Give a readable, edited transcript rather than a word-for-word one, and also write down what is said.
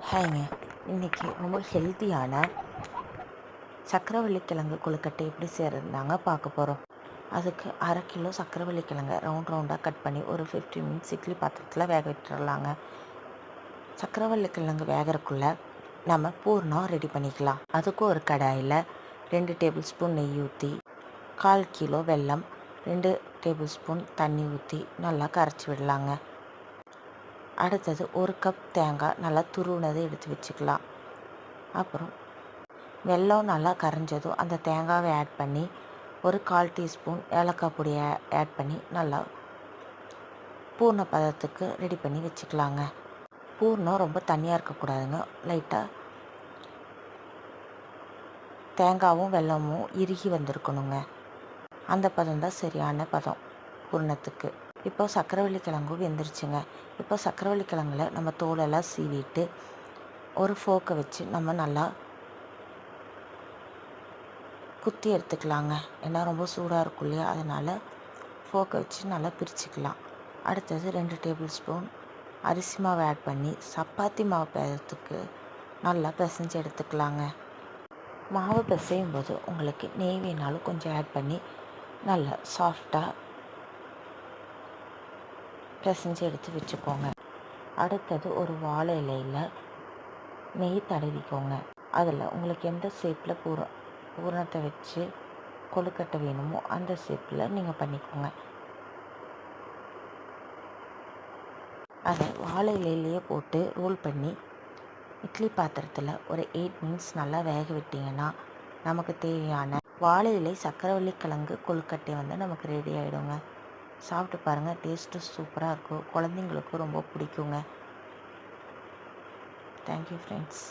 ஹாய்ங்க. இன்றைக்கி ரொம்ப ஹெல்த்தியான சக்கரவள்ளிக்கிழங்கு கொழுக்கட்டை எப்படி செய்கிறதுனாங்க பார்க்க போகிறோம். அதுக்கு 1/2 கிலோ சக்கரவள்ளிக்கிழங்கை ரவுண்டாக கட் பண்ணி ஒரு 15 மினிட்ஸ் இட்லி பாத்திரத்தில் வேக விட்டுறலாங்க. சக்கரவள்ளிக்கிழங்கு வேகிறதுக்குள்ளே நம்ம பூர்ணம் ரெடி பண்ணிக்கலாம். அதுக்கு ஒரு கடாயில் 2 டேபிள் ஸ்பூன் நெய் ஊற்றி 1/4 கிலோ வெல்லம் 2 டேபிள் ஸ்பூன் தண்ணி ஊற்றி நல்லா கரைச்சி விடலாங்க. அடுத்தது 1 கப் தேங்காய் நல்லா துருவினதை எடுத்து வச்சுக்கலாம். அப்புறம் வெல்லம் நல்லா கரைஞ்சதும் அந்த தேங்காவை ஆட் பண்ணி ஒரு 1/4 டீஸ்பூன் ஏலக்காய் பொடியை ஆட் பண்ணி நல்லா பூர்ண பதத்துக்கு ரெடி பண்ணி வச்சுக்கலாங்க. பூர்ணம் ரொம்ப தண்ணியாக இருக்கக்கூடாதுங்க. லைட்டாக தேங்காயும் வெல்லமும் இறுகி வந்திருக்கணுங்க. அந்த பதம் தான் சரியான பதம் பூர்ணத்துக்கு. இப்போ சக்கரவள்ளிக்கிழங்கும் வெந்துருச்சுங்க. இப்போ சக்கரவள்ளிக்கிழங்குல நம்ம தோலெல்லாம் சீவிட்டு ஒரு ஃபோர்க்கை வச்சு நம்ம நல்லா குத்தி எடுத்துக்கலாங்க. ஏன்னா ரொம்ப சூடாக இருக்கும் இல்லையா, அதனால் ஃபோர்க்கை வச்சு நல்லா பிரிச்சுக்கலாம். அடுத்தது 2 டேபிள் ஸ்பூன் அரிசி மாவு ஆட் பண்ணி சப்பாத்தி மாவு பதத்துக்கு நல்லா பிசைஞ்சு எடுத்துக்கலாங்க. மாவு பிசையும் போது உங்களுக்கு நெய் வேணாலும் கொஞ்சம் ஆட் பண்ணி நல்லா சாஃப்டாக பிசைஞ்சு எடுத்து வச்சுக்கோங்க. அடுத்தது ஒரு வாழை இலையில் நெய் தடவிக்கோங்க. அதில் உங்களுக்கு எந்த ஷேப்பில் பூரணத்தை வச்சு கொழுக்கட்டை வேணுமோ அந்த ஷேப்பில் நீங்கள் பண்ணிக்கோங்க. அதை வாழை இலையிலேயே போட்டு ரோல் பண்ணி இட்லி பாத்திரத்தில் ஒரு 8 மினிட்ஸ் நல்லா வேக விட்டிங்கன்னா நமக்கு தேவையான வாழை இலை சக்கரவள்ளிக்கிழங்கு கொழுக்கட்டை நமக்கு ரெடி ஆகிடுங்க. சாப்பிட்டு பாருங்கள், டேஸ்ட்டு சூப்பராக இருக்கும். குழந்தைங்களுக்கும் ரொம்ப பிடிக்குங்க. Thank you friends.